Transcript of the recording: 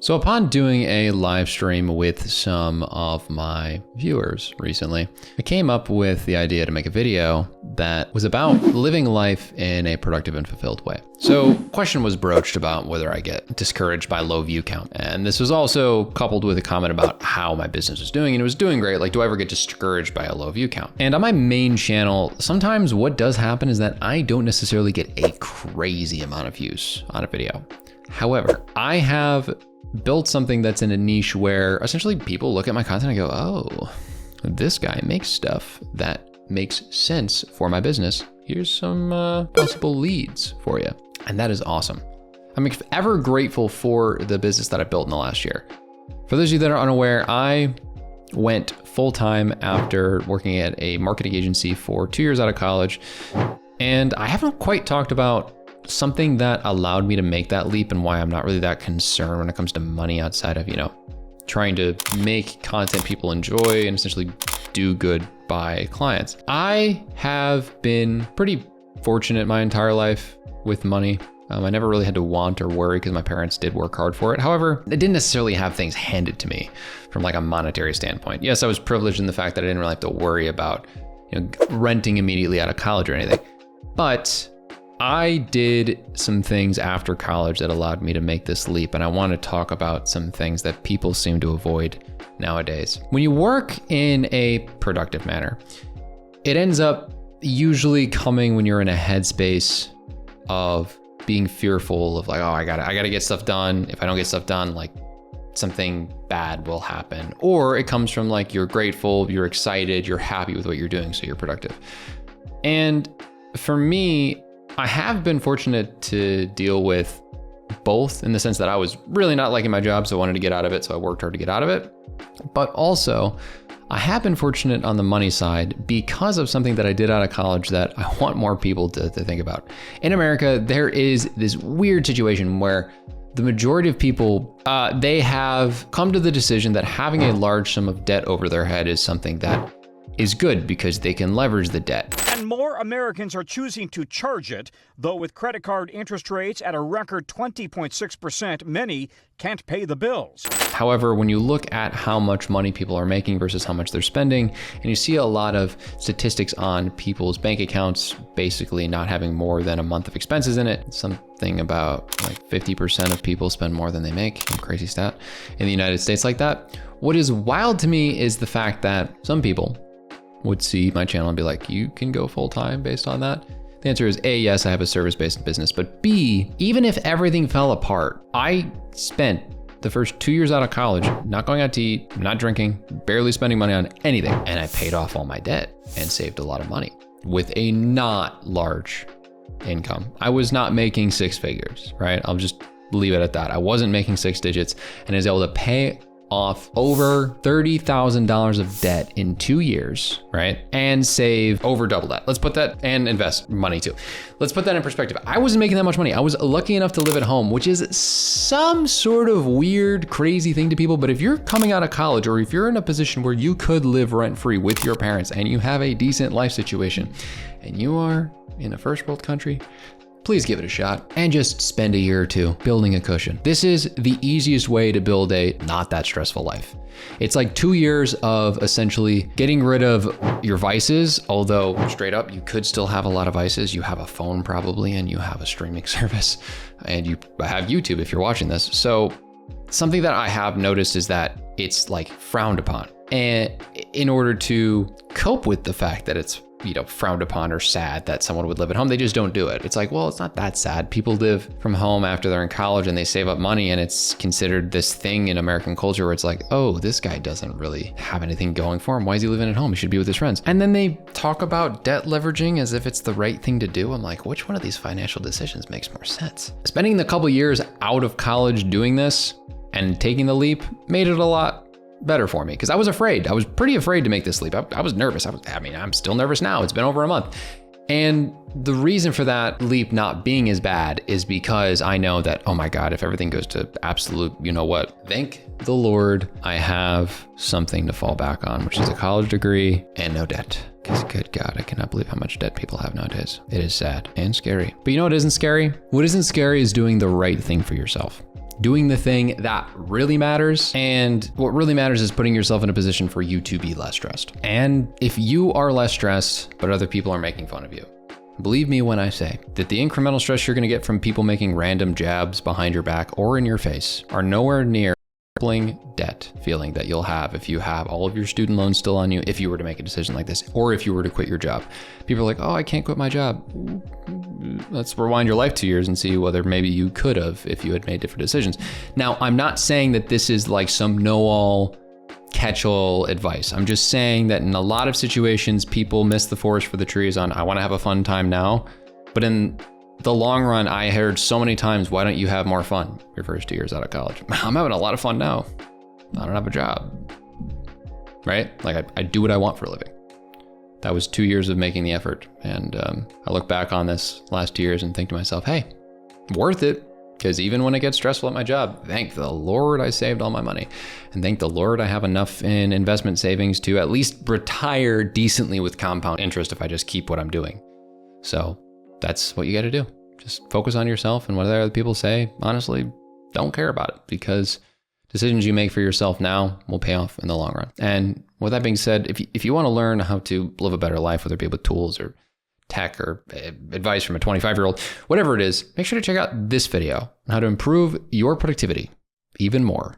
So upon doing a live stream with some of my viewers recently, I came up with the idea to make a video that was about living life in a productive and fulfilled way. So question was broached about whether I get discouraged by low view count. And this was also coupled with a comment about how my business was doing, and it was doing great. Like, do I ever get discouraged by a low view count? And on my main channel, sometimes what does happen is that I don't necessarily get a crazy amount of views on a video. However, I have built something that's in a niche where essentially people look at my content and go, oh, this guy makes stuff that makes sense for my business. Here's some possible leads for you. And that is awesome. I'm ever grateful for the business that I built in the last year. For those of you that are unaware, I went full-time after working at a marketing agency for 2 years out of college. And I haven't quite talked about something that allowed me to make that leap and why I'm not really that concerned when it comes to money outside of, trying to make content people enjoy and essentially do good by clients. I have been pretty fortunate my entire life with money. I never really had to want or worry because my parents did work hard for it. However, I didn't necessarily have things handed to me from like a monetary standpoint. Yes, I was privileged in the fact that I didn't really have to worry about renting immediately out of college or anything. But I did some things after college that allowed me to make this leap, and I want to talk about some things that people seem to avoid nowadays. When you work in a productive manner, it ends up usually coming when you're in a headspace of being fearful of like, oh, I gotta get stuff done. If I don't get stuff done, like something bad will happen. Or it comes from like, you're grateful, you're excited, you're happy with what you're doing, so you're productive. And for me, I have been fortunate to deal with both in the sense that I was really not liking my job, so I wanted to get out of it, so I worked hard to get out of it. But also, I have been fortunate on the money side because of something that I did out of college that I want more people to think about. In America, there is this weird situation where the majority of people, they have come to the decision that having a large sum of debt over their head is something that is good because they can leverage the debt. And more Americans are choosing to charge it, though with credit card interest rates at a record 20.6%, many can't pay the bills. However, when you look at how much money people are making versus how much they're spending, and you see a lot of statistics on people's bank accounts basically not having more than a month of expenses in it, something about like 50% of people spend more than they make, some crazy stat in the United States like that. What is wild to me is the fact that some people would see my channel and be like, you can go full-time based on that? The answer is A, yes, I have a service-based business, but B, even if everything fell apart, I spent the first 2 years out of college not going out to eat, not drinking, barely spending money on anything, and I paid off all my debt and saved a lot of money with a not large income. I was not making six figures, right? I'll just leave it at that. I wasn't making six digits, and I was able to pay off over $30,000 of debt in 2 years, right? And save over double that. Let's put that, and invest money too. Let's put that in perspective. I wasn't making that much money. I was lucky enough to live at home, which is some sort of weird, crazy thing to people. But if you're coming out of college, or if you're in a position where you could live rent-free with your parents and you have a decent life situation and you are in a first world country, please give it a shot and just spend a year or two building a cushion. This is the easiest way to build a not that stressful life. It's like 2 years of essentially getting rid of your vices, although straight up, you could still have a lot of vices. You have a phone probably, and you have a streaming service, and you have YouTube if you're watching this. So something that I have noticed is that it's like frowned upon. And in order to cope with the fact that it's frowned upon or sad that someone would live at home, they just don't do it. It's like, well, it's not that sad. People live from home after they're in college and they save up money, and it's considered this thing in American culture where it's like, oh, this guy doesn't really have anything going for him. Why is he living at home? He should be with his friends. And then they talk about debt leveraging as if it's the right thing to do. I'm like, which one of these financial decisions makes more sense? Spending the couple years out of college doing this and taking the leap made it a lot better for me, because I was afraid. I was pretty afraid to make this leap. I was nervous. I'm still nervous now. It's been over a month. And the reason for that leap not being as bad is because I know that, oh my God, if everything goes to absolute, thank the Lord, I have something to fall back on, which is a college degree and no debt. Because good God, I cannot believe how much debt people have nowadays. It is sad and scary. But you know what isn't scary? What isn't scary is doing the right thing for yourself. doing the thing that really matters. And what really matters is putting yourself in a position for you to be less stressed. And if you are less stressed, but other people are making fun of you, believe me when I say that the incremental stress you're going to get from people making random jabs behind your back or in your face are nowhere near crippling debt feeling that you'll have if you have all of your student loans still on you, if you were to make a decision like this, or if you were to quit your job. People are like, oh, I can't quit my job. Let's rewind your life 2 years and see whether maybe you could have if you had made different decisions. Now, I'm not saying that this is like some know-all, catch-all advice. I'm just saying that in a lot of situations, people miss the forest for the trees on, I want to have a fun time now. But in the long run, I heard so many times, why don't you have more fun your first 2 years out of college? I'm having a lot of fun now. I don't have a job, right? Like I do what I want for a living. That was 2 years of making the effort. And I look back on this last 2 years and think to myself, hey, worth it. Because even when it gets stressful at my job, thank the Lord I saved all my money. And thank the Lord I have enough in investment savings to at least retire decently with compound interest if I just keep what I'm doing. So that's what you got to do. Just focus on yourself, and whatever other people say, honestly, don't care about it, because decisions you make for yourself now will pay off in the long run. And with that being said, if you want to learn how to live a better life, whether it be with tools or tech or advice from a 25-year-old, whatever it is, make sure to check out this video on how to improve your productivity even more.